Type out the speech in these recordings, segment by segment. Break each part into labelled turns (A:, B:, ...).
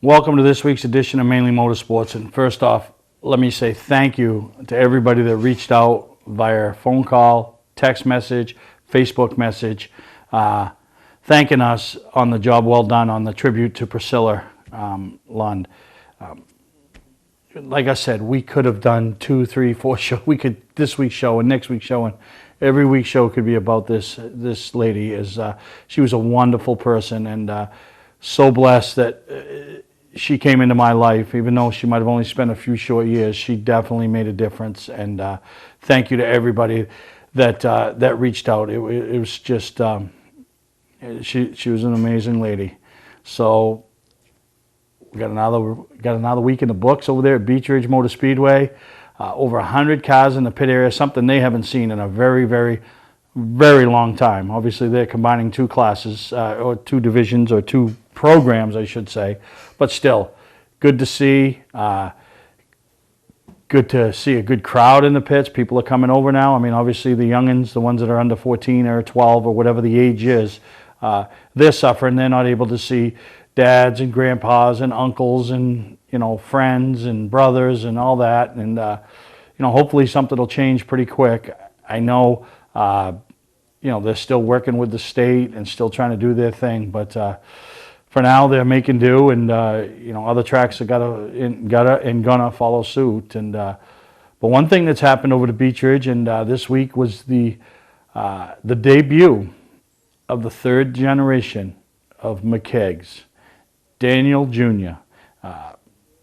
A: Welcome to this week's edition of Mainly Motorsports. And first off, let me say thank you to everybody that reached out via phone call, text message, Facebook message, thanking us on the job well done on the tribute to Priscilla Lund. Like I said, we could have done 2, 3, 4 shows. We could this week's show and next week's show, and every week's show could be about this lady. She was a wonderful person, and so blessed that she came into my life. Even though she might have only spent a few short years, she definitely made a difference. And thank you to everybody that reached out. It was just she was an amazing lady. So we got another week in the books over there at Beach Ridge Motor Speedway. Over 100 cars in the pit area, something they haven't seen in a very, very, very long time. Obviously, they're combining two classes, or two divisions, or two programs, I should say. But still, good to see. Good to see a good crowd in the pits. People are coming over now. I mean, obviously, the youngins, the ones that are under 14 or 12 or whatever the age is, they're suffering. They're not able to see dads and grandpas and uncles and friends and brothers and all that, and hopefully something will change pretty quick. I know they're still working with the state and still trying to do their thing, but for now they're making do, and other tracks have gonna follow suit. And but one thing that's happened over to Beach Ridge and this week was the debut of the third generation of McKeggs. Daniel Jr.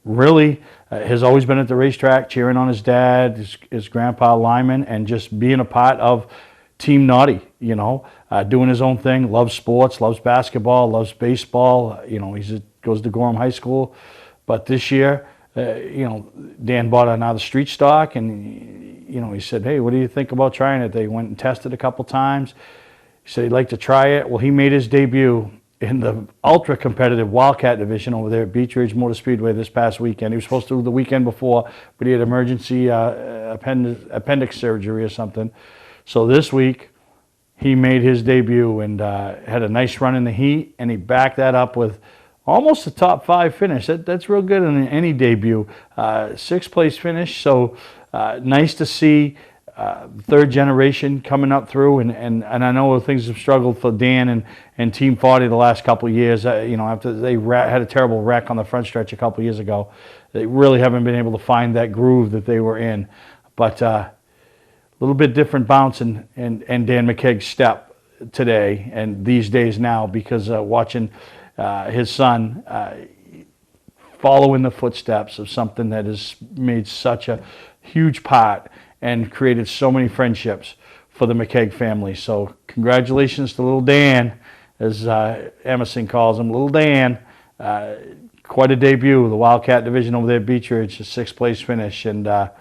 A: Really has always been at the racetrack, cheering on his dad, his grandpa Lyman, and just being a part of Team Naughty, doing his own thing, loves sports, loves basketball, loves baseball. He goes to Gorham High School. But this year, Dan bought another street stock, and, he said, hey, what do you think about trying it? They went and tested a couple times. He said he'd like to try it. Well, he made his debut in the ultra-competitive Wildcat division over there at Beach Ridge Motor Speedway this past weekend. He was supposed to do the weekend before, but he had emergency appendix surgery or something. So this week, he made his debut and had a nice run in the heat, and he backed that up with almost a top 5 finish. That's real good in any debut. 6th place finish, so nice to see third generation coming up through, and I know things have struggled for Dan and Team 40 the last couple of years. After they had a terrible wreck on the front stretch a couple of years ago, they really haven't been able to find that groove that they were in. But a little bit different bounce in Dan McKegg's step today and these days now, because watching his son follow in the footsteps of something that has made such a huge part and created so many friendships for the McKegg family. So congratulations to little Dan, as Emerson calls him, little Dan. Quite a debut, the Wildcat division over there at Beach Ridge, a 6th place finish. And I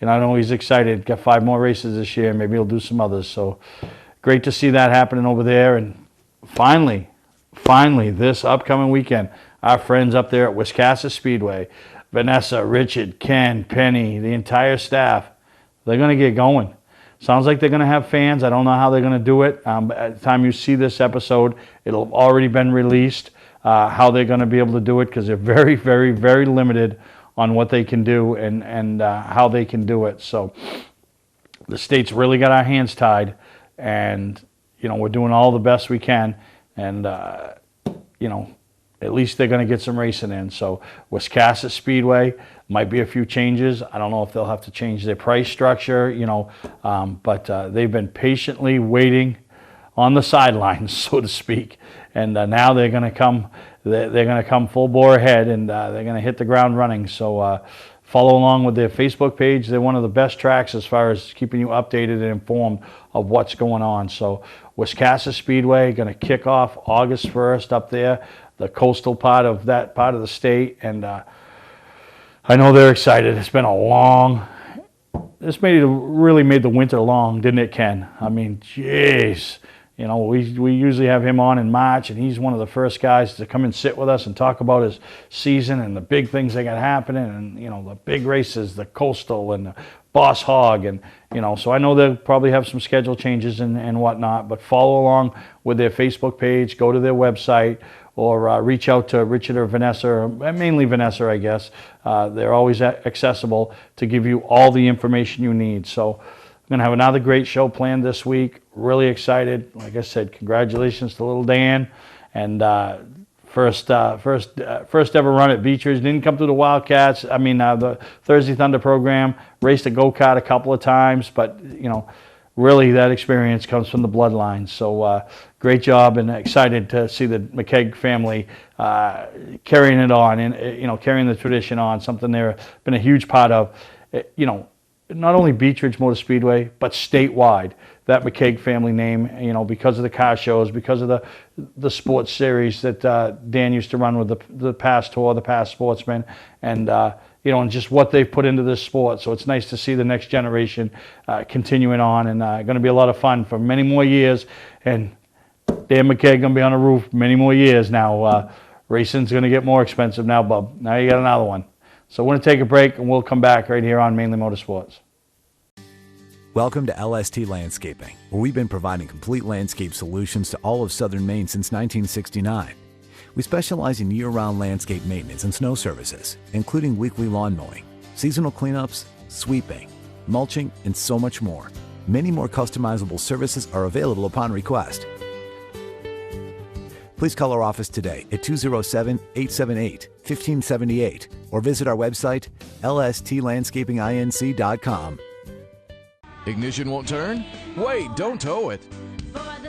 A: know he's excited. Got 5 more races this year. Maybe he'll do some others. So great to see that happening over there. And finally, this upcoming weekend, our friends up there at Wiscasset Speedway, Vanessa, Richard, Ken, Penny, the entire staff, they're going to get going. Sounds like they're going to have fans. I don't know how they're going to do it. At the time you see this episode, it'll have already been released, how they're going to be able to do it, because they're very, very, very limited on what they can do and how they can do it. So the state's really got our hands tied, and, we're doing all the best we can. And, at least they're going to get some racing in. So Wiscasset Speedway, might be a few changes. I don't know if they'll have to change their price structure, but they've been patiently waiting on the sidelines, so to speak. And now they're going to come. They're going to come full bore ahead, and they're going to hit the ground running. So follow along with their Facebook page. They're one of the best tracks as far as keeping you updated and informed of what's going on. So Wiscasset Speedway going to kick off August 1st up there, the coastal part of that part of the state, and I know they're excited. It's been a long. This really made the winter long, didn't it, Ken? I mean, jeez. We usually have him on in March, and he's one of the first guys to come and sit with us and talk about his season and the big things they got happening, and the big races, the coastal and the Boss Hog, and so I know they'll probably have some schedule changes and whatnot. But follow along with their Facebook page. Go to their website. or reach out to Richard or Vanessa, or mainly Vanessa, I guess. They're always accessible to give you all the information you need. So I'm going to have another great show planned this week. Really excited. Like I said, congratulations to little Dan. And first ever run at Beechridge. Didn't come through the Wildcats. I mean, the Thursday Thunder program. Raced a go-kart a couple of times, but you know, really that experience comes from the bloodline. So great job, and excited to see the McKegg family carrying it on, and you know, carrying the tradition on. Something they've been a huge part of. You know, not only Beechridge Motor Speedway, but statewide. That McKegg family name, you know, because of the car shows, because of the sports series that Dan used to run with the past tour, the past sportsman, and you know, and just what they've put into this sport. So it's nice to see the next generation continuing on, and going to be a lot of fun for many more years. And Dan McKegg going to be on the roof many more years now. Racing's going to get more expensive now, bub. Now you got another one. So we're going to take a break, and we'll come back right here on Mainly Motorsports.
B: Welcome to LST Landscaping, where we've been providing complete landscape solutions to all of Southern Maine since 1969. We specialize in year-round landscape maintenance and snow services, including weekly lawn mowing, seasonal cleanups, sweeping, mulching, and so much more. Many more customizable services are available upon request. Please call our office today at 207-878-1578 or visit our website, lstlandscapinginc.com.
C: Ignition won't turn? Wait, don't tow it.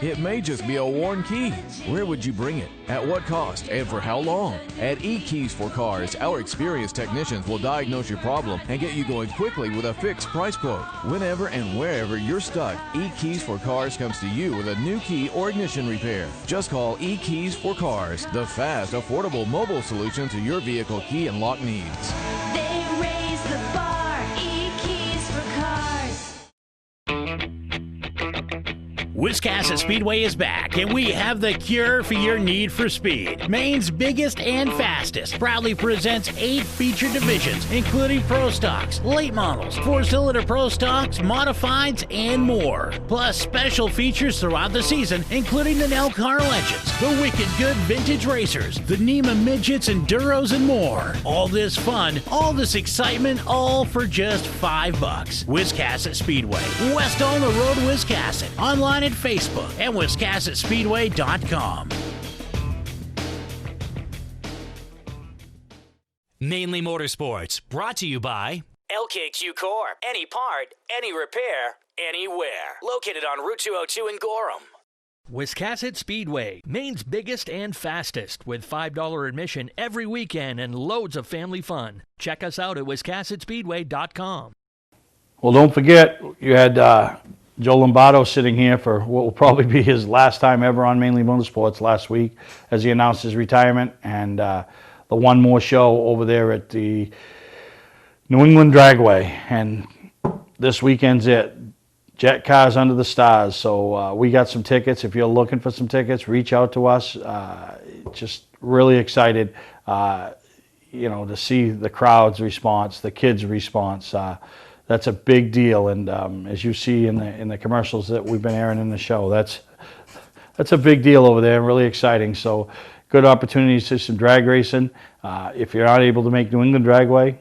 C: It may just be a worn key. Where would you bring it? At what cost? And for how long? At eKeys for Cars, our experienced technicians will diagnose your problem and get you going quickly with a fixed price quote. Whenever and wherever you're stuck, eKeys for Cars comes to you with a new key or ignition repair. Just call eKeys for Cars, the fast, affordable mobile solution to your vehicle key and lock needs.
D: They raise the bar, eKeys for Cars.
E: Wiscasset Speedway is back, and we have the cure for your need for speed. Maine's biggest and fastest proudly presents 8 feature divisions, including Pro Stocks, late models, 4-cylinder Pro Stocks, modifieds, and more. Plus special features throughout the season, including the Nell Carl engines, the Wicked Good Vintage Racers, the NEMA Midgets, Enduros, and more. All this fun, all this excitement, all for just $5. Wiscasset Speedway, west on the road, Wiscasset. Online at Facebook and WiscassetSpeedway.com.
F: Mainly Motorsports, brought to you by LKQ Core. Any part, any repair, anywhere. Located on Route 202 in Gorham.
G: Wiscasset Speedway, Maine's biggest and fastest, with $5 admission every weekend and loads of family fun. Check us out at WiscassetSpeedway.com.
A: Well, don't forget, you had Joe Lombardo sitting here for what will probably be his last time ever on Mainly Motorsports last week, as he announced his retirement, and the one more show over there at the New England Dragway. And this weekend's it. Jet Cars Under the Stars. So we got some tickets. If you're looking for some tickets, reach out to us. Just really excited, you know, to see the crowd's response, the kids' response. That's a big deal, and as you see in the commercials that we've been airing in the show, that's a big deal over there, and really exciting. So, good opportunities to some drag racing. If you're not able to make New England Dragway,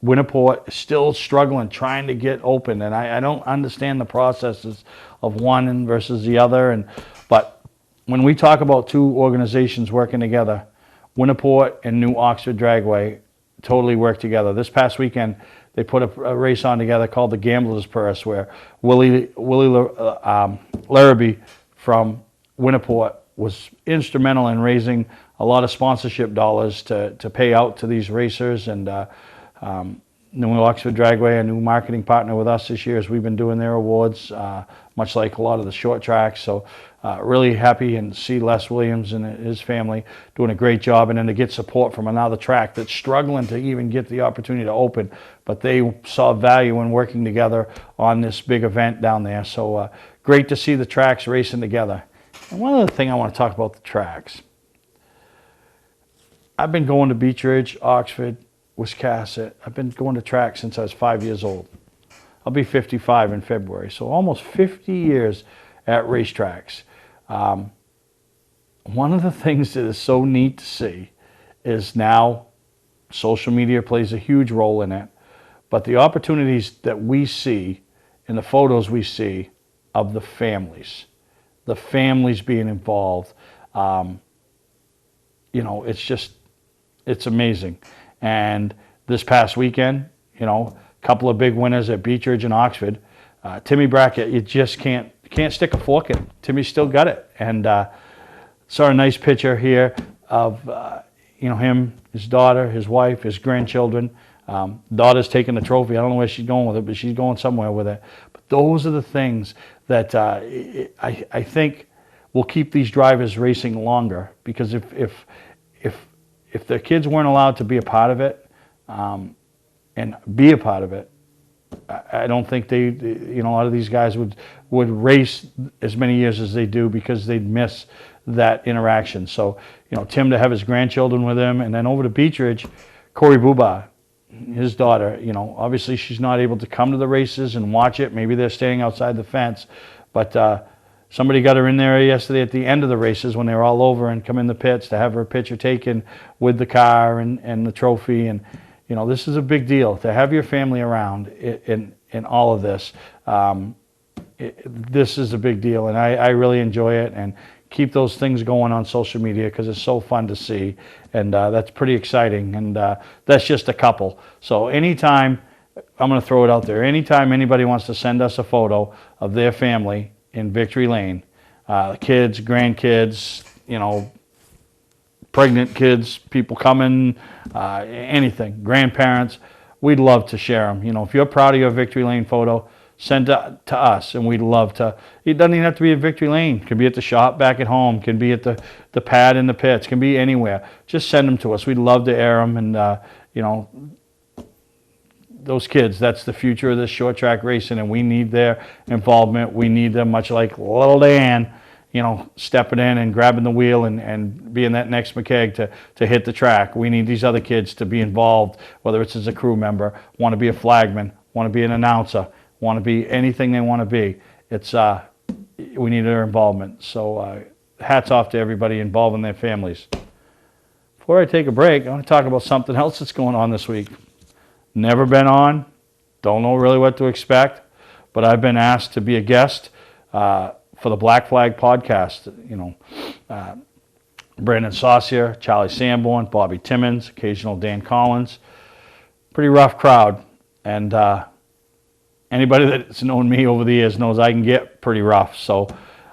A: Winterport is still struggling, trying to get open, and I don't understand the processes of one versus the other. But when we talk about two organizations working together, Winterport and New Oxford Dragway totally work together. This past weekend, they put a race on together called the Gambler's Purse, where Willie Larrabee from Winterport was instrumental in raising a lot of sponsorship dollars to pay out to these racers. And New Oxford Dragway, a new marketing partner with us this year, as we've been doing their awards, much like a lot of the short tracks. So really happy, and see Les Williams and his family doing a great job, and then to get support from another track that's struggling to even get the opportunity to open, but they saw value in working together on this big event down there. So great to see the tracks racing together. And one other thing I want to talk about the tracks. I've been going to Beechridge, Oxford, Wiscasset. I've been going to tracks since I was 5 years old. I'll be 55 in February, so almost 50 years at racetracks. One one of the things that is so neat to see is now social media plays a huge role in it, but the opportunities that we see in the photos we see of the families being involved, you know, it's amazing. And this past weekend, you know, a couple of big winners at Beech Ridge and Oxford. Timmy Brackett, you just can't stick a fork in. Timmy's still got it. And saw a nice picture here of you know, him, his daughter, his wife, his grandchildren. Daughter's taking the trophy. I don't know where she's going with it, but she's going somewhere with it. But those are the things that I think will keep these drivers racing longer. Because if their kids weren't allowed to be a part of it, and be a part of it, I don't think they, you know, a lot of these guys would race as many years as they do, because they'd miss that interaction. So, you know, Tim to have his grandchildren with him, and then over to Beech Ridge, Corey Buba, his daughter, you know, obviously she's not able to come to the races and watch it. Maybe they're standing outside the fence, but somebody got her in there yesterday at the end of the races when they were all over, and come in the pits to have her picture taken with the car and the trophy. And you know, this is a big deal to have your family around in all of this. This is a big deal, and I really enjoy it, and keep those things going on social media, because it's so fun to see, and that's pretty exciting. And that's just a couple. So anytime, I'm going to throw it out there, anytime anybody wants to send us a photo of their family in Victory Lane, kids, grandkids, you know, pregnant kids, people coming, anything, grandparents, we'd love to share them. You know, if you're proud of your Victory Lane photo, send it to us, and we'd love to. It doesn't even have to be at Victory Lane. It can be at the shop back at home, can be at the pad in the pits, can be anywhere. Just send them to us. We'd love to air them, and you know, those kids, that's the future of this short track racing, and we need their involvement. We need them, much like little Dan, you know, stepping in and grabbing the wheel and being that next McKeag to hit the track. We need these other kids to be involved, whether it's as a crew member, want to be a flagman, want to be an announcer, want to be anything they want to be. It's we need their involvement. So hats off to everybody involving their families. Before I take a break, I want to talk about something else that's going on this week. Never been on, don't know really what to expect, but I've been asked to be a guest for the Black Flag podcast. You know, Brandon Saucier, Charlie Sanborn, Bobby Timmons, occasional Dan Collins. Pretty rough crowd, and anybody that's known me over the years knows I can get pretty rough. So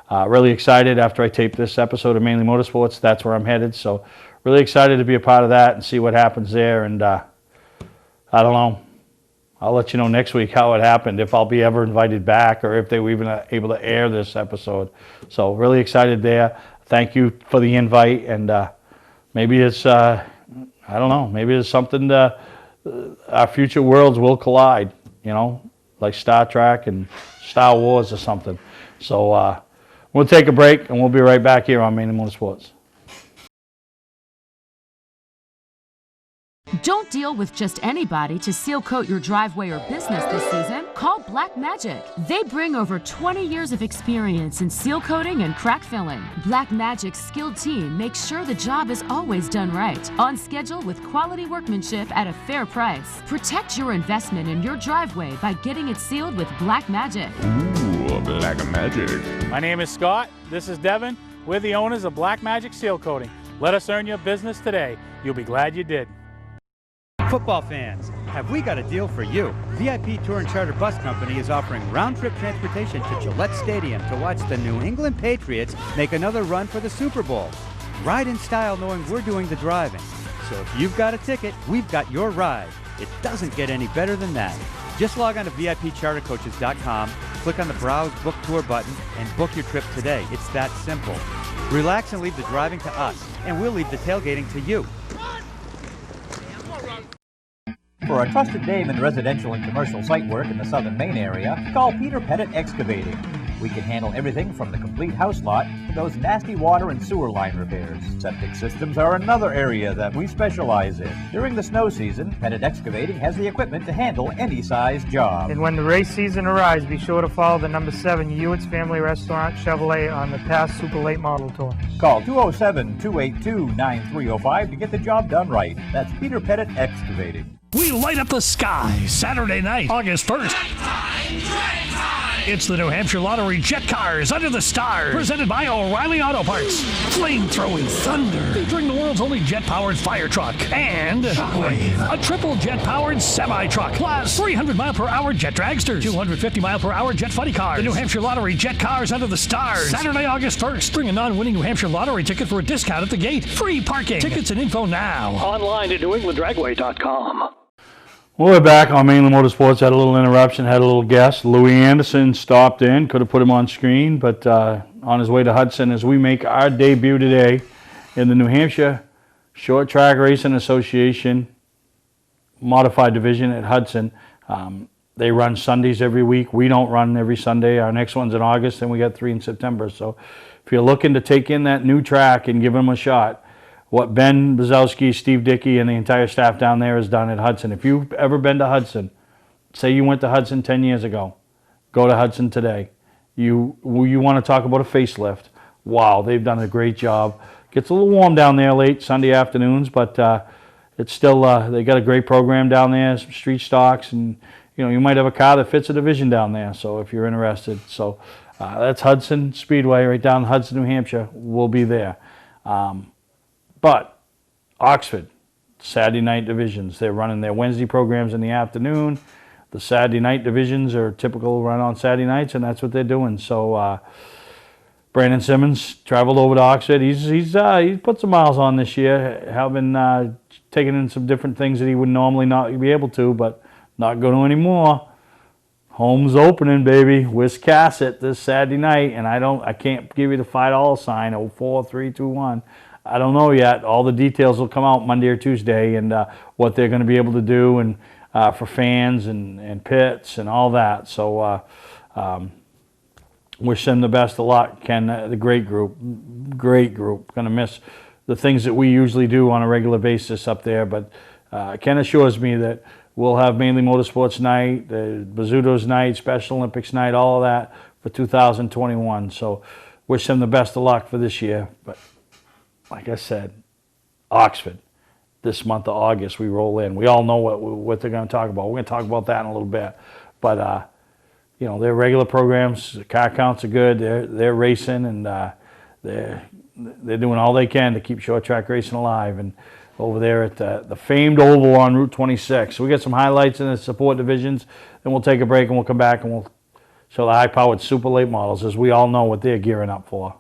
A: really excited after I tape this episode of Mainly Motorsports. That's where I'm headed. So really excited to be a part of that and see what happens there. And I don't know. I'll let you know next week how it happened, if I'll be ever invited back, or if they were even able to air this episode. So really excited there. Thank you for the invite. And maybe it's, I don't know, maybe it's something our future worlds will collide, you know, like Star Trek and Star Wars or something. So we'll take a break, and we'll be right back here on Mainly Motorsports.
H: Don't deal with just anybody to seal coat your driveway or business this season. Call Black Magic. They bring over 20 years of experience in seal coating and crack filling. Black Magic's skilled team makes sure the job is always done right, on schedule with quality workmanship at a fair price. Protect your investment in your driveway by getting it sealed with Black Magic.
I: Ooh, Black Magic.
J: My name is Scott. This is Devin. We're the owners of Black Magic Seal Coating. Let us earn your business today. You'll be glad you did.
K: Football fans, have we got a deal for you? VIP Tour and Charter Bus Company is offering round-trip transportation to Gillette Stadium to watch the New England Patriots make another run for the Super Bowl. Ride in style knowing we're doing the driving. So if you've got a ticket, we've got your ride. It doesn't get any better than that. Just log on to VIPChartercoaches.com, click on the Browse Book Tour button, and book your trip today. It's that simple. Relax and leave the driving to us, and we'll leave the tailgating to you.
L: For a trusted name in residential and commercial site work in the southern Maine area, call Peter Pettit Excavating. We can handle everything from the complete house lot to those nasty water and sewer line repairs. Septic systems are another area that we specialize in. During the snow season, Pettit Excavating has the equipment to handle any size job.
M: And when the race season arrives, be sure to follow the number 7 Hewitt's Family Restaurant Chevrolet on the past Super Late Model Tour.
L: Call 207-282-9305 to get the job done right. That's Peter Pettit Excavating.
N: We light up the sky Saturday night, August 1st. It's the New Hampshire Lottery Jet Cars Under the Stars, presented by O'Reilly Auto Parts. Flame-throwing thunder, featuring the world's only jet-powered fire truck, and a triple jet-powered semi-truck, plus 300-mile-per-hour jet dragsters, 250-mile-per-hour jet funny cars. The New Hampshire Lottery Jet Cars Under the Stars, Saturday, August 1st. Bring a non-winning New Hampshire Lottery ticket for a discount at the gate. Free parking. Tickets and info now. Online at NewEnglandDragway.com.
A: Well, we're back on Mainly Motorsports. Had a little interruption, had a little guest. Louis Anderson stopped in, could have put him on screen, but on his way to Hudson as we make our debut today in the New Hampshire Short Track Racing Association Modified Division at Hudson. They run Sundays every week. We don't run every Sunday. Our next one's in August, and we got 3 in September. So if you're looking to take in that new track and give them a shot, what Ben Bazowski, Steve Dickey, and the entire staff down there has done at Hudson. If you've ever been to Hudson, say you went to Hudson 10 years ago, go to Hudson today. You want to talk about a facelift. Wow, they've done a great job. Gets a little warm down there late Sunday afternoons, but it's still, they got a great program down there, some street stocks, and you might have a car that fits a division down there, so if you're interested. So that's Hudson Speedway right down in Hudson, New Hampshire. We'll be there. But Oxford, Saturday night divisions. They're running their Wednesday programs in the afternoon. The Saturday night divisions are typical run on Saturday nights, and that's what they're doing. So Brandon Simmons traveled over to Oxford. He's put some miles on this year, having taken in some different things that he would normally not be able to, but not going to anymore. Home's opening, baby. Wiscasset this Saturday night, and I can't give you the $5 sign. 4-3-2-1. I don't know yet. All the details will come out Monday or Tuesday, and what they're going to be able to do, and for fans and pits and all that. So wish them the best of luck. Ken, the great group. Going to miss the things that we usually do on a regular basis up there, but Ken assures me that we'll have Mainly Motorsports night, the Bazzuto's night, Special Olympics night, all of that for 2021. So wish them the best of luck for this year. But like I said, Oxford, this month of August, we roll in. We all know what they're going to talk about. We're going to talk about that in a little bit. But, their regular programs, the car counts are good. They're racing, and they're doing all they can to keep short track racing alive. And over there at the famed Oval on Route 26. So we got some highlights in the support divisions. Then we'll take a break, and we'll come back, and we'll show the high-powered super late models, as we all know what they're gearing up for.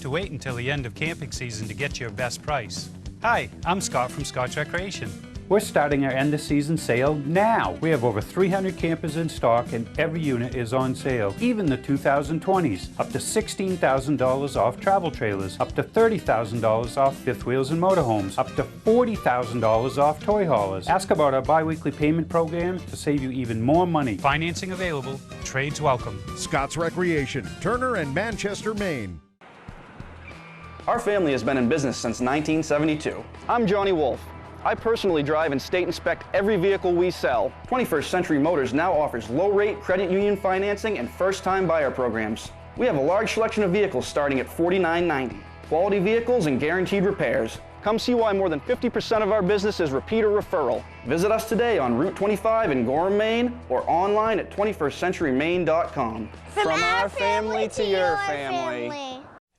O: to wait until the end of camping season to get your best price. Hi, I'm Scott from Scott's Recreation.
K: We're starting our end of season sale now. We have over 300 campers in stock and every unit is on sale, even the 2020s. Up to $16,000 off travel trailers, up to $30,000 off fifth wheels and motorhomes, up to $40,000 off toy haulers. Ask about our bi-weekly payment program to save you even more money.
O: Financing available, trades welcome.
P: Scott's Recreation, Turner and Manchester, Maine.
Q: Our family has been in business since 1972. I'm Johnny Wolf. I personally drive and state inspect every vehicle we sell. 21st Century Motors now offers low-rate credit union financing and first-time buyer programs. We have a large selection of vehicles starting at $49.90. Quality vehicles and guaranteed repairs. Come see why more than 50% of our business is repeat or referral. Visit us today on Route 25 in Gorham, Maine, or online at 21stcenturymaine.com.
D: From our family to your family.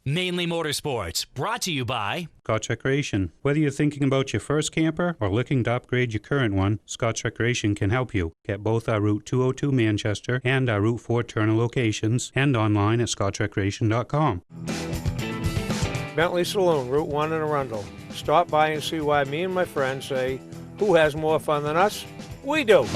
F: Mainely Motorsports, brought to you by
O: Scott's Recreation. Whether you're thinking about your first camper or looking to upgrade your current one, Scott's Recreation can help you. Get both our Route 202 Manchester and our Route 4 Turner locations and online at scottsrecreation.com.
R: Bentley Saloon, Route 1 in Arundel. Stop by and see why me and my friends say, who has more fun than us? We do.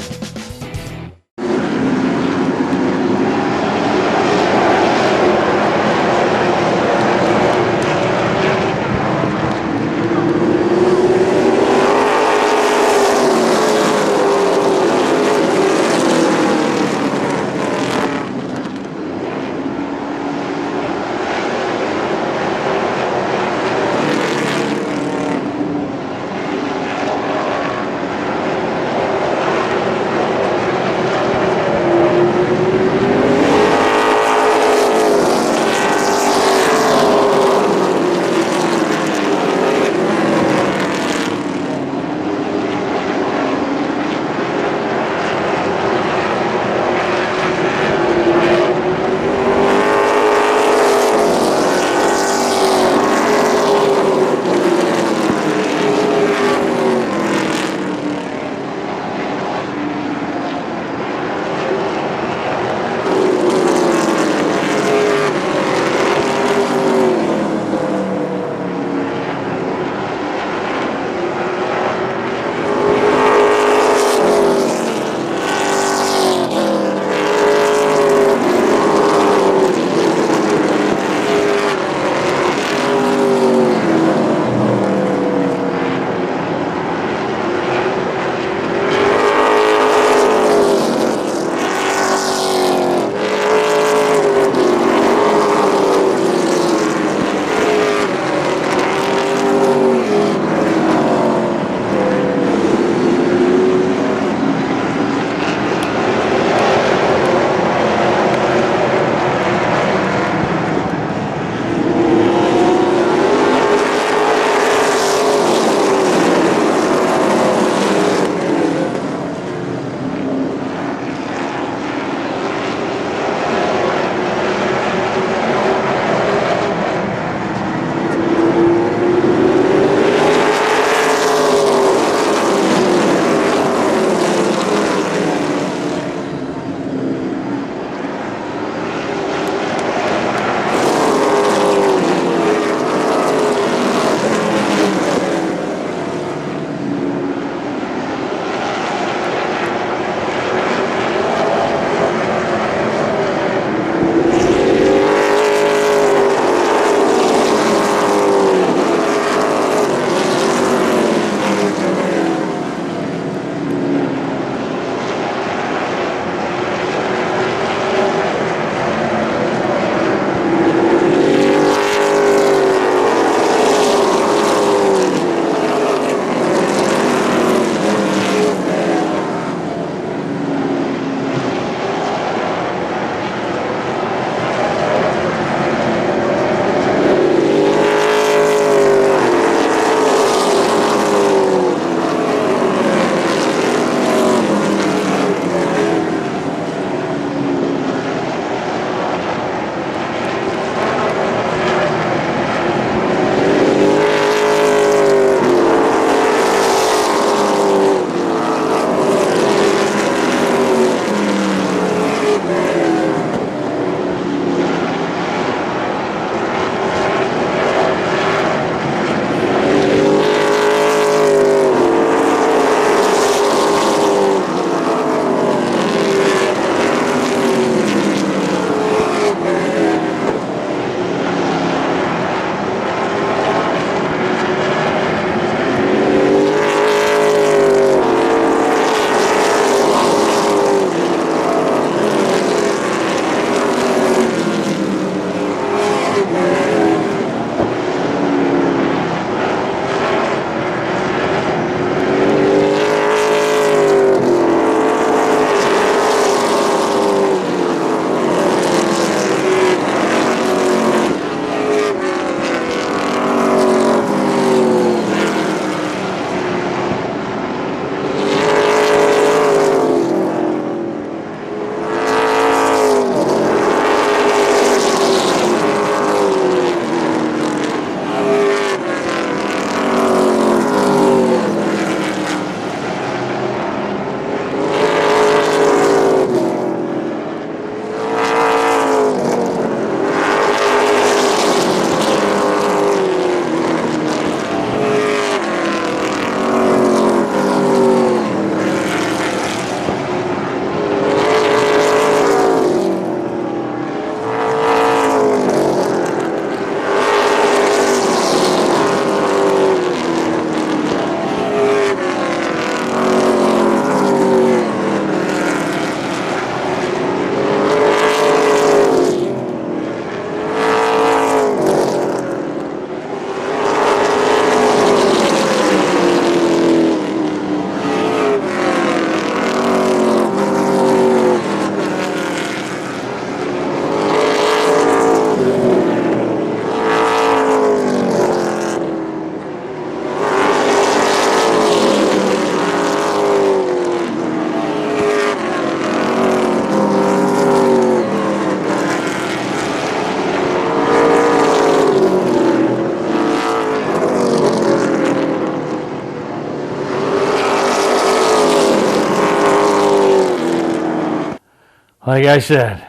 A: Like I said,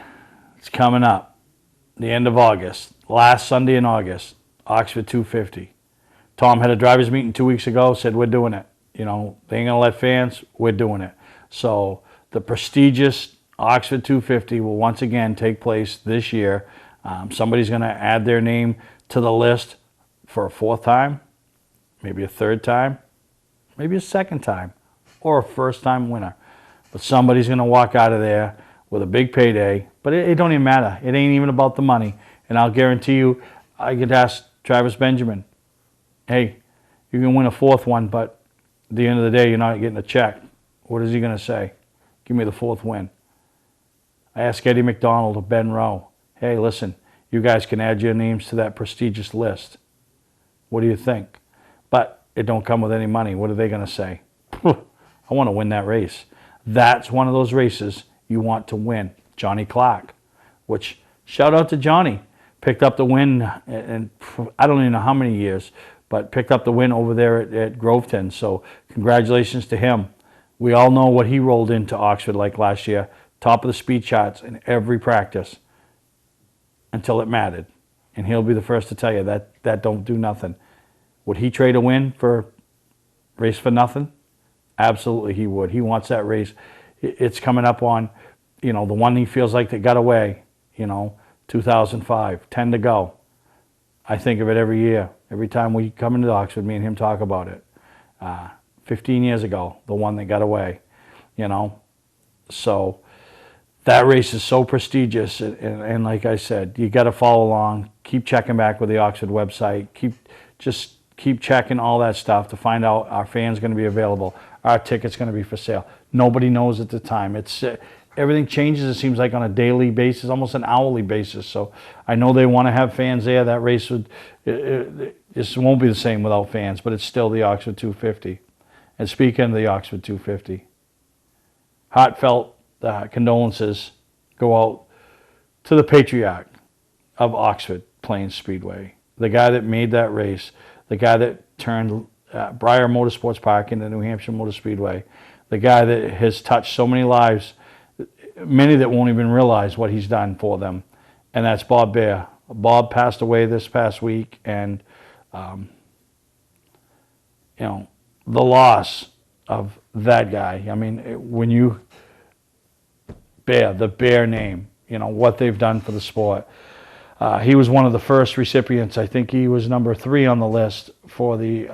A: it's coming up. The end of August. Last Sunday in August. Oxford 250. Tom had a driver's meeting 2 weeks ago, said we're doing it. You know, they ain't going to let fans, we're doing it. So the prestigious Oxford 250 will once again take place this year. Somebody's going to add their name to the list for a fourth time, maybe a third time, maybe a second time, or a first time winner. But somebody's going to walk out of there with a big payday. But it don't even matter. It ain't even about the money. And I'll guarantee you, I could ask Travis Benjamin, hey, you can win a fourth one, but at the end of the day, you're not getting a check. What is he going to say? Give me the fourth win. I asked Eddie McDonald of Ben Rowe, hey, listen, you guys can add your names to that prestigious list. What do you think? But it don't come with any money. What are they going to say? I want to win that race. That's one of those races you want to win. Johnny Clark, which, shout out to Johnny, picked up the win, and I don't even know how many years, but picked up the win over there at Groveton. So congratulations to him. We all know what he rolled into Oxford like last year. Top of the speed charts in every practice until it mattered. And he'll be the first to tell you that don't do nothing. Would he trade a win for race for nothing? Absolutely he would. He wants that race. It's coming up on, the one he feels like that got away, 2005, 10 to go. I think of it every year. Every time we come into Oxford, me and him talk about it. 15 years ago, the one that got away, So that race is so prestigious. And like I said, you got to follow along. Keep checking back with the Oxford website. Keep checking all that stuff to find out our fans going to be available. Our ticket's going to be for sale. Nobody knows at the time. It's everything changes, it seems like, on a daily basis, almost an hourly basis. So I know they want to have fans there. That race this won't be the same without fans, but it's still the Oxford 250. And speaking of the Oxford 250, heartfelt condolences go out to the patriarch of Oxford Plains Speedway, the guy that made that race, the guy that turned Briar Motorsports Park into New Hampshire Motor Speedway, the guy that has touched so many lives, many that won't even realize what he's done for them, and that's Bob Bear. Bob passed away this past week, and the loss of that guy. I mean, when you the Bear name, what they've done for the sport. He was one of the first recipients. I think he was number 3 on the list for the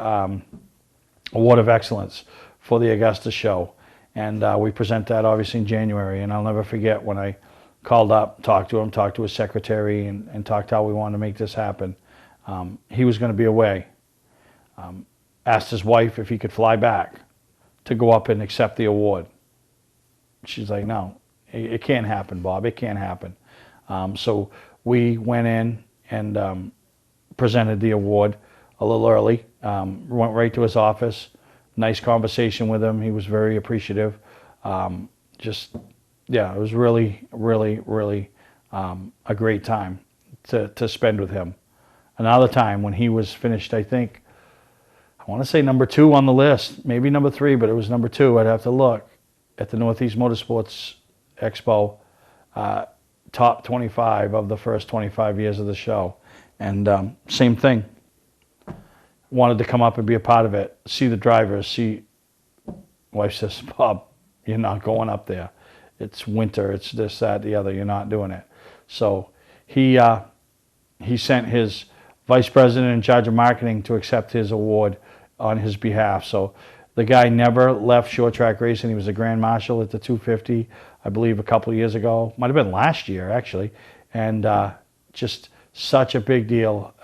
A: Award of Excellence for the Augusta show. And we present that obviously in January. And I'll never forget when I called up, talked to him, talked to his secretary, and talked how we wanted to make this happen. He was going to be away. Asked his wife if he could fly back to go up and accept the award. She's like, no, it can't happen, Bob. It can't happen. So we went in and presented the award a little early. Went right to his office. Nice conversation with him. He was very appreciative. It was really, really, really a great time to spend with him. Another time when he was finished, I think, I want to say number 2 on the list, maybe number 3, but it was number 2. I'd have to look at the Northeast Motorsports Expo, top 25 of the first 25 years of the show. And same thing. Wanted to come up and be a part of it, see the drivers, wife says, Bob, you're not going up there. It's winter, it's this, that, the other, you're not doing it. So he sent his vice president in charge of marketing to accept his award on his behalf. So the guy never left short track racing. He was a grand marshal at the 250, I believe, a couple of years ago. Might have been last year, actually. And just such a big deal,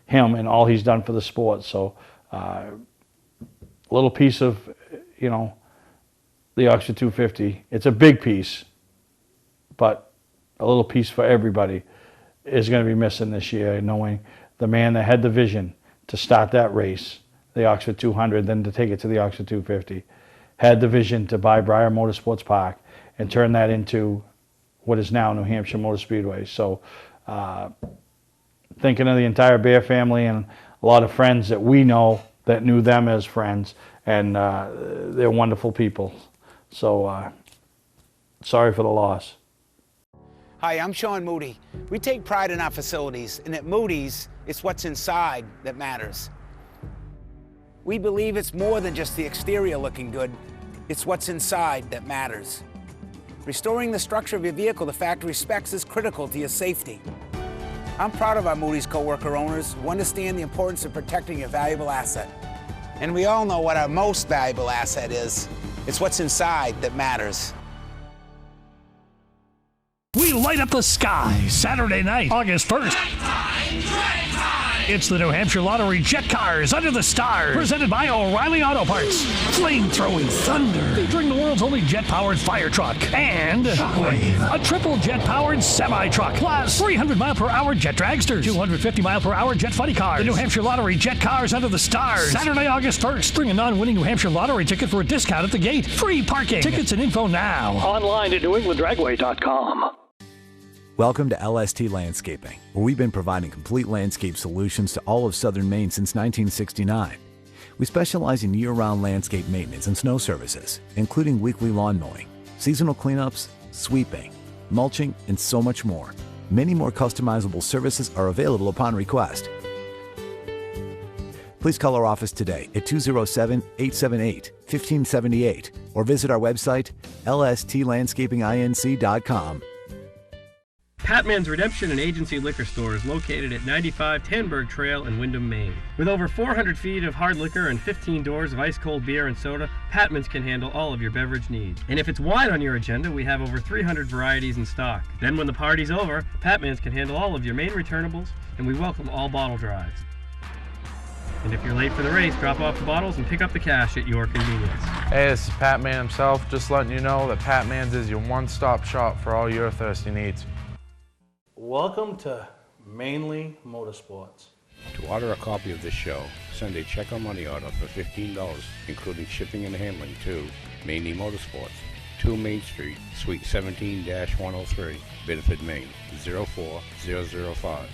A: him and all he's done for the sport. So a little piece of, the Oxford 250. It's a big piece, but a little piece for everybody is going to be missing this year, knowing the man that had the vision to start that race, the Oxford 200, then to take it to the Oxford 250, had the vision to buy Briar Motorsports Park and turn that into what is now New Hampshire Motor Speedway. So thinking of the entire Bear family and a lot of friends that we know that knew them as friends, and they're wonderful people. So sorry for the loss.
S: Hi, I'm Sean Moody. We take pride in our facilities, and at Moody's, it's what's inside that matters. We believe it's more than just the exterior looking good, it's what's inside that matters. Restoring the structure of your vehicle to factory specs is critical to your safety. I'm proud of our Moody's coworker owners who understand the importance of protecting your valuable asset. And we all know what our most valuable asset is. It's what's inside that matters.
N: We light up the sky Saturday night, August 1st. It's the New Hampshire Lottery Jet Cars Under the Stars, presented by O'Reilly Auto Parts. Flame-throwing thunder, featuring the world's only jet-powered fire truck, and a triple jet-powered semi-truck, plus 300-mile-per-hour jet dragsters, 250-mile-per-hour jet funny cars. The New Hampshire Lottery Jet Cars Under the Stars, Saturday, August 1st. Bring a non-winning New Hampshire Lottery ticket for a discount at the gate. Free parking. Tickets and info now. Online at newenglanddragway.com.
B: Welcome to LST Landscaping, where we've been providing complete landscape solutions to all of southern Maine since 1969. We specialize in year-round landscape maintenance and snow services, including weekly lawn mowing, seasonal cleanups, sweeping, mulching, and so much more. Many more customizable services are available upon request. Please call our office today at 207-878-1578 or visit our website, lstlandscapinginc.com.
T: Patman's Redemption and Agency Liquor Store is located at 95 Tanberg Trail in Windham, Maine. With over 400 feet of hard liquor and 15 doors of ice-cold beer and soda, Patman's can handle all of your beverage needs. And if it's wine on your agenda, we have over 300 varieties in stock. Then when the party's over, Patman's can handle all of your Maine returnables, and we welcome all bottle drives. And if you're late for the race, drop off the bottles and pick up the cash at your convenience.
U: Hey, this is Pat Man himself, just letting you know that Pat Man's is your one-stop shop for all your thirsty needs.
A: Welcome to Mainely Motorsports.
V: To order a copy of this show, send a check or money order for $15, including shipping and handling to Mainely Motorsports, 2 Main Street, Suite 17-103, Biddeford, Maine, 04005.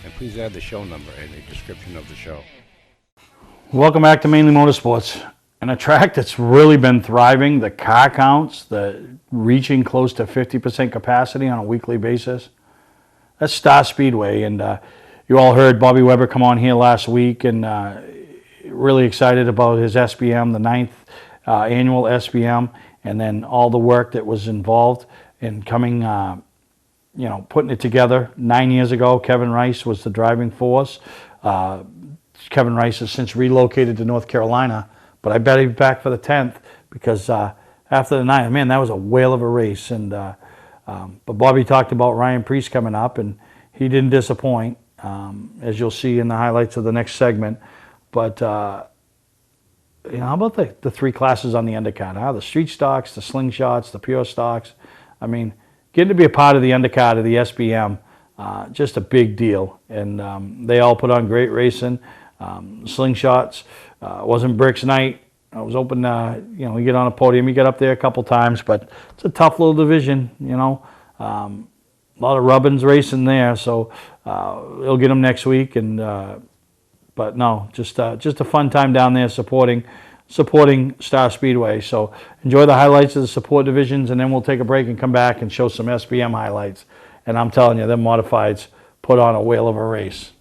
V: And please add the show number in the description of the show.
A: Welcome back to Mainly Motorsports. And a track that's really been thriving, the car counts, the reaching close to 50% capacity on a weekly basis. That's Star Speedway, and you all heard Bobby Weber come on here last week, and really excited about his SBM, the 9th annual SBM, and then all the work that was involved in coming, putting it together. 9 years ago, Kevin Rice was the driving force. Kevin Rice has since relocated to North Carolina, but I bet he'll be back for the 10th because after the 9th, man, that was a whale of a race. And but Bobby talked about Ryan Preece coming up, and he didn't disappoint, as you'll see in the highlights of the next segment. But how about the 3 classes on the undercard? Huh? The street stocks, the slingshots, the pure stocks. I mean, getting to be a part of the undercard of the SBM, just a big deal. And they all put on great racing. Slingshots, wasn't Brick's night. I was hoping, we get on a podium. You get up there a couple times, but it's a tough little division, A lot of rubbins racing there, so they'll get them next week. And but no, just a fun time down there supporting Star Speedway. So enjoy the highlights of the support divisions, and then we'll take a break and come back and show some SBM highlights. And I'm telling you, them modifieds put on a whale of a race.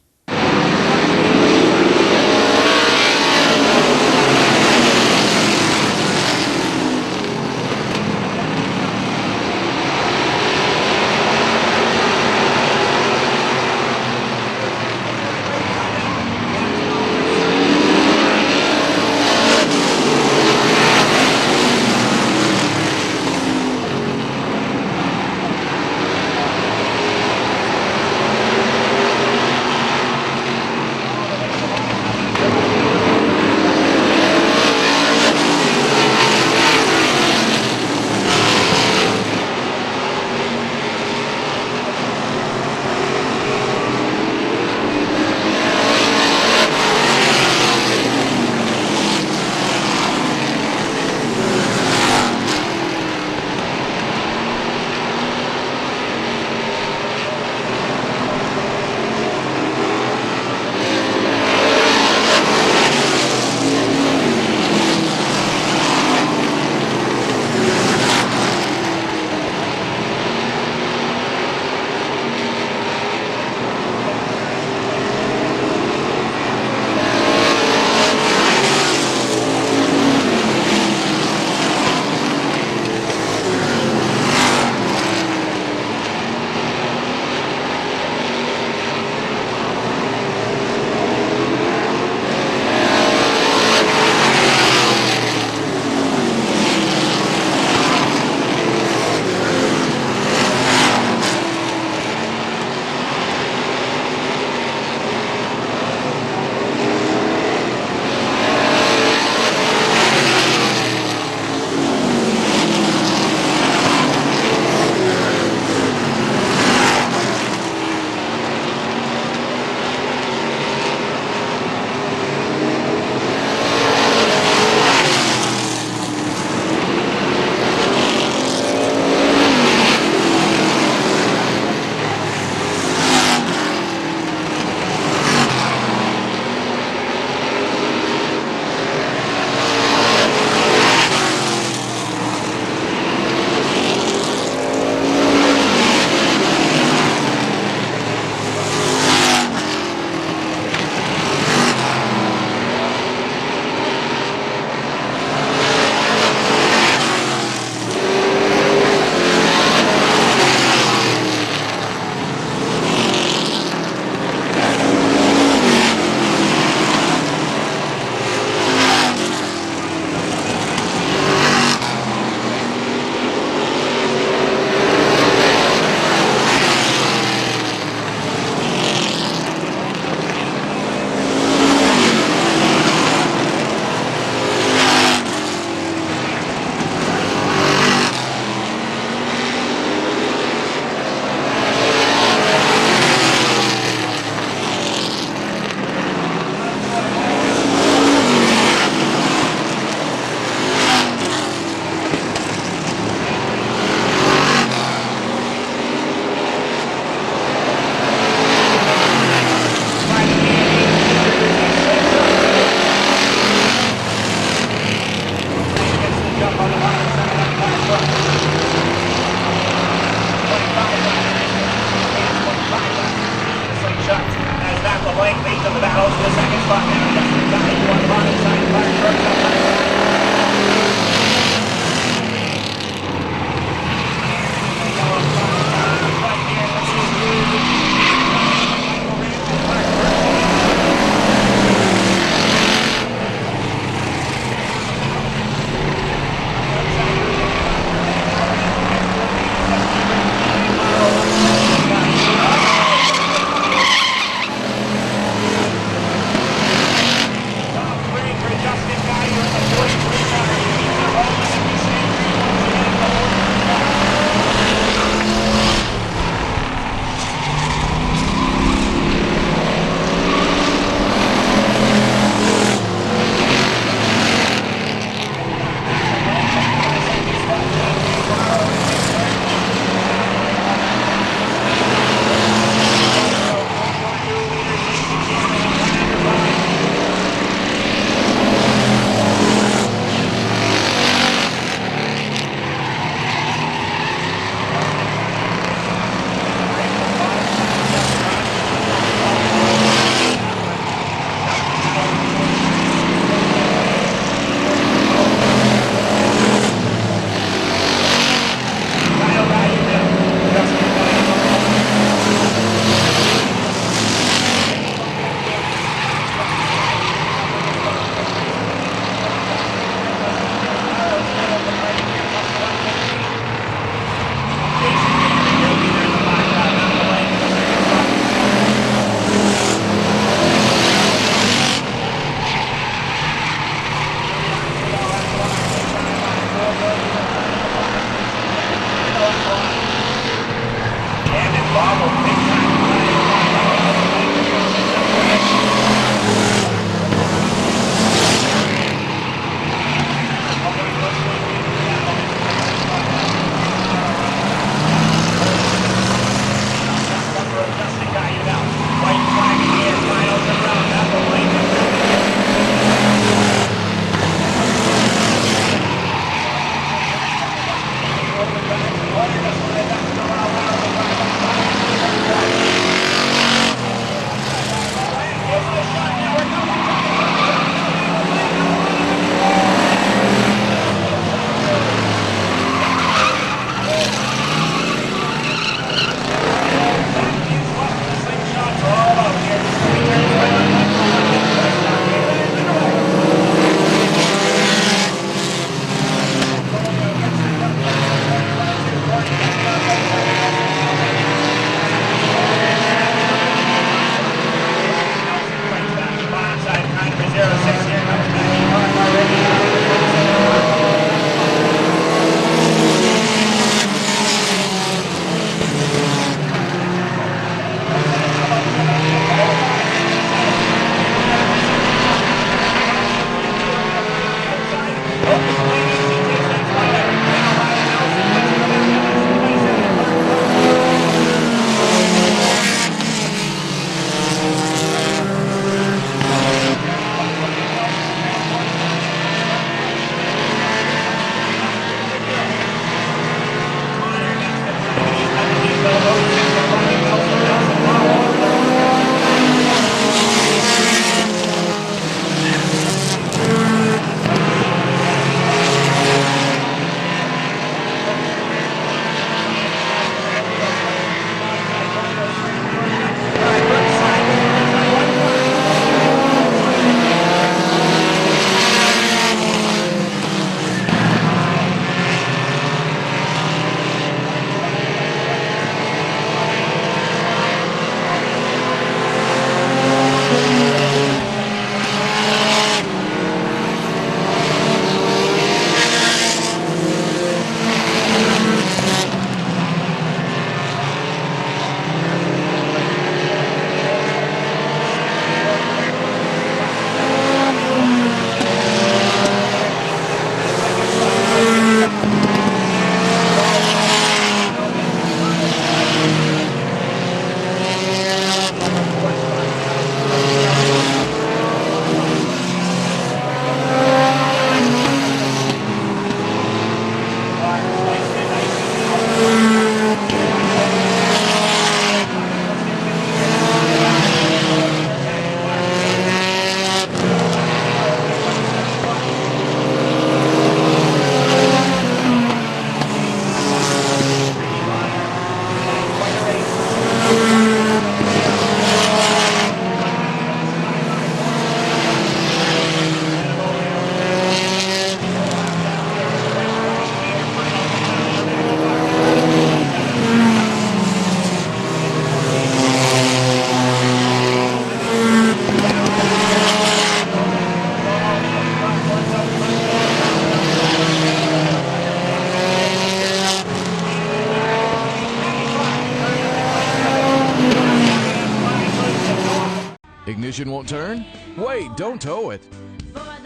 C: Ignition won't turn? Wait, don't tow it.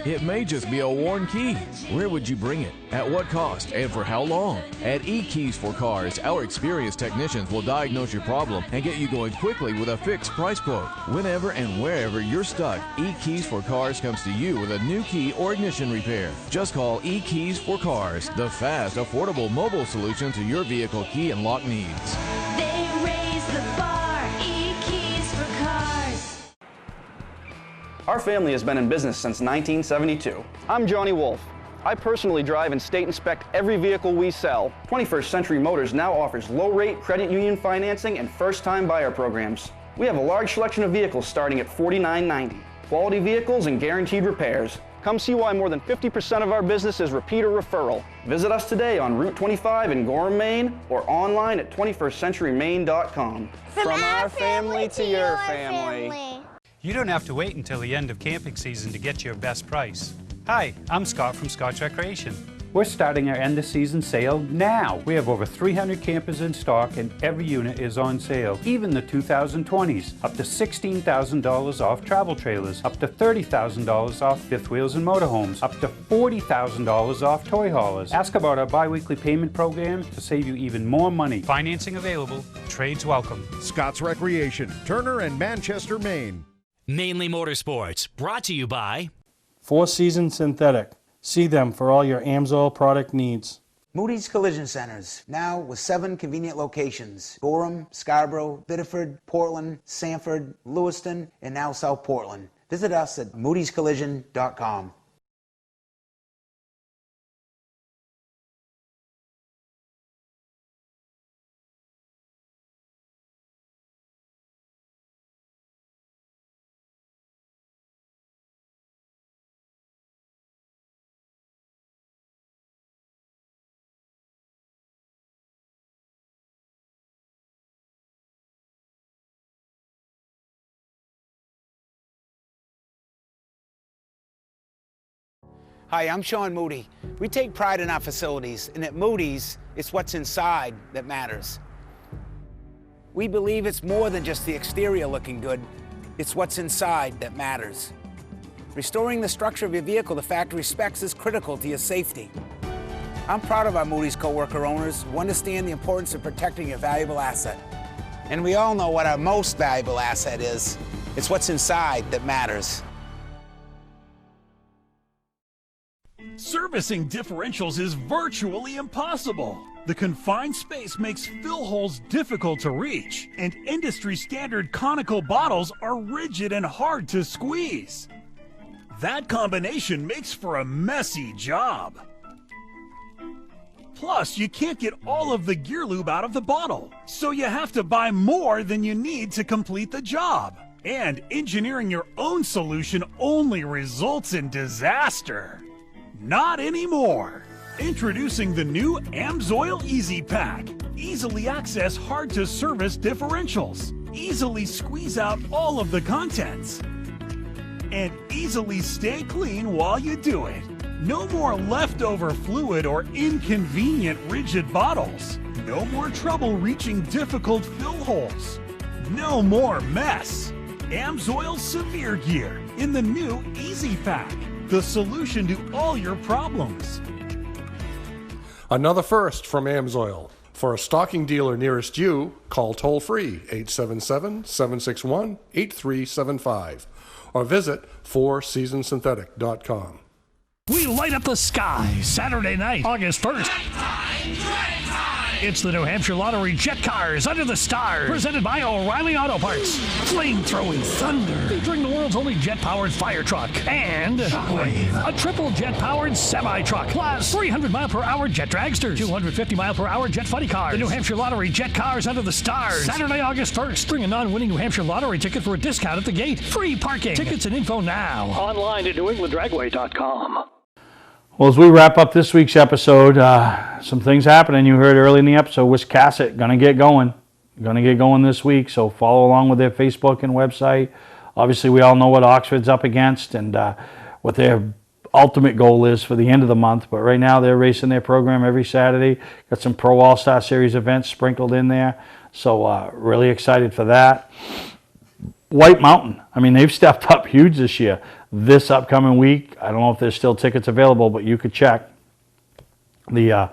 C: It may just be a worn key. Where would you bring it? At what cost? And for how long? At eKeys for Cars, our experienced technicians will diagnose your problem and get you going quickly with a fixed price quote. Whenever and wherever you're stuck, eKeys for Cars comes to you with a new key or ignition repair. Just call eKeys for Cars, the fast, affordable mobile solution to your vehicle key and lock needs.
D: They raise the bar. E-keys for cars.
Q: Our family has been in business since 1972. I'm Johnny Wolf. I personally drive and state inspect every vehicle we sell. 21st Century Motors now offers low-rate credit union financing and first-time buyer programs. We have a large selection of vehicles starting at $49.90. Quality vehicles and guaranteed repairs. Come see why more than 50% of our business is repeat or referral. Visit us today on Route 25 in Gorham, Maine, or online at 21stcenturymaine.com.
E: From our family to your family.
O: You don't have to wait until the end of camping season to get your best price. Hi, I'm Scott from Scott's Recreation.
K: We're starting our end of season sale now. We have over 300 campers in stock and every unit is on sale. Even the 2020s. Up to $16,000 off travel trailers. Up to $30,000 off fifth wheels and motorhomes. Up to $40,000 off toy haulers. Ask about our bi-weekly payment program to save you even more money.
O: Financing available. Trades welcome.
P: Scott's Recreation, Turner and Manchester, Maine.
F: Mainly Motorsports, brought to you by
A: Four Season Synthetic. See them for all your AMSOIL product needs.
S: Moody's Collision Centers, now with 7 convenient locations. Gorham, Scarborough, Biddeford, Portland, Sanford, Lewiston, and now South Portland. Visit us at moodyscollision.com. Hi, I'm Sean Moody. We take pride in our facilities, and at Moody's, it's what's inside that matters. We believe it's more than just the exterior looking good, it's what's inside that matters. Restoring the structure of your vehicle to factory specs is critical to your safety. I'm proud of our Moody's coworker owners who understand the importance of protecting your valuable asset. And we all know what our most valuable asset is. It's what's inside that matters.
N: Servicing differentials is virtually impossible. The confined space makes fill holes difficult to reach, and industry-standard conical bottles are rigid and hard to squeeze. That combination makes for a messy job. Plus, you can't get all of the gear lube out of the bottle, so you have to buy more than you need to complete the job. And engineering your own solution only results in disaster. Not anymore. Introducing the new AMSOIL Easy Pack. Easily access hard-to-service differentials. Easily squeeze out all of the contents. And easily stay clean while you do it. No more leftover fluid or inconvenient rigid bottles. No more trouble reaching difficult fill holes. No more mess. AMSOIL Severe Gear in the new Easy Pack. The solution to all your problems.
G: Another first from AMSOIL. For a stocking dealer nearest you, call toll-free 877-761-8375 or visit fourseasonsynthetic.com.
N: We light up the sky Saturday night, August 1st. It's the New Hampshire Lottery Jet Cars Under the Stars, presented by O'Reilly Auto Parts. Flame-throwing thunder, featuring the world's only jet-powered fire truck, and a triple jet-powered semi-truck, plus 300-mile-per-hour jet dragsters, 250-mile-per-hour jet funny cars. The New Hampshire Lottery Jet Cars Under the Stars, Saturday, August 1st. Bring a non-winning New Hampshire Lottery ticket for a discount at the gate. Free parking. Tickets and info now. Online at newenglanddragway.com.
A: Well, as we wrap up this week's episode, some things happening. You heard early in the episode, Wiscasset going to get going. Going to get going this week, so follow along with their Facebook and website. Obviously, we all know what Oxford's up against and what their ultimate goal is for the end of the month. But right now, they're racing their program every Saturday. Got some Pro All-Star Series events sprinkled in there. So really excited for that. White Mountain. I mean, they've stepped up huge this year. This upcoming week, I don't know if there's still tickets available, but you could check. The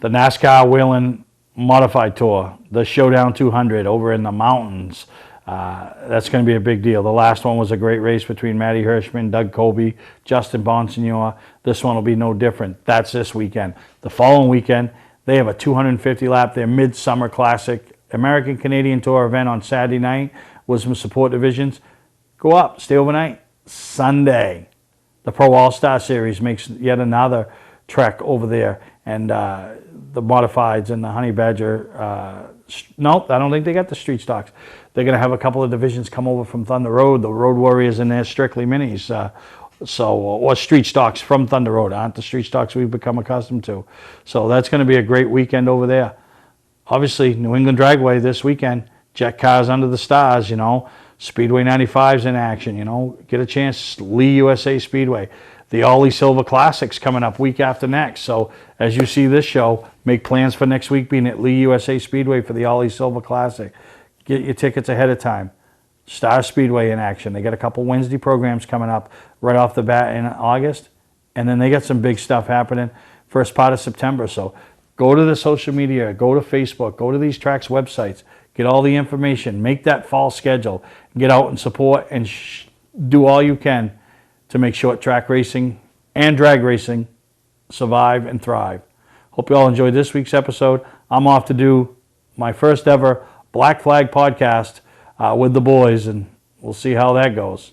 A: NASCAR Whelen Modified Tour, the Showdown 200 over in the mountains. That's going to be a big deal. The last one was a great race between Matty Hirschman, Doug Colby, Justin Bonsignor. This one will be no different. That's this weekend. The following weekend, they have a 250-lap, their Midsummer Classic American Canadian Tour event on Saturday night with some support divisions. Go up, stay overnight. Sunday, the Pro All-Star Series makes yet another trek over there. And the Modifieds and the Honey Badger, no, I don't think they got the street stocks. They're going to have a couple of divisions come over from Thunder Road. The Road Warriors and their Strictly Minis. Or street stocks from Thunder Road, aren't the street stocks we've become accustomed to. So that's going to be a great weekend over there. Obviously, New England Dragway this weekend. Jet Cars Under the Stars, you know. Speedway 95's in action, you know. Get a chance, Lee USA Speedway. The Ollie Silver Classic's coming up week after next. So as you see this show, make plans for next week being at Lee USA Speedway for the Ollie Silver Classic. Get your tickets ahead of time. Star Speedway in action. They got a couple Wednesday programs coming up right off the bat in August. And then they got some big stuff happening first part of September. So go to the social media, go to Facebook, go to these tracks' websites. Get all the information. Make that fall schedule. Get out and support and do all you can to make short track racing and drag racing survive and thrive. Hope you all enjoyed this week's episode. I'm off to do my first ever Black Flag podcast with the boys, and we'll see how that goes.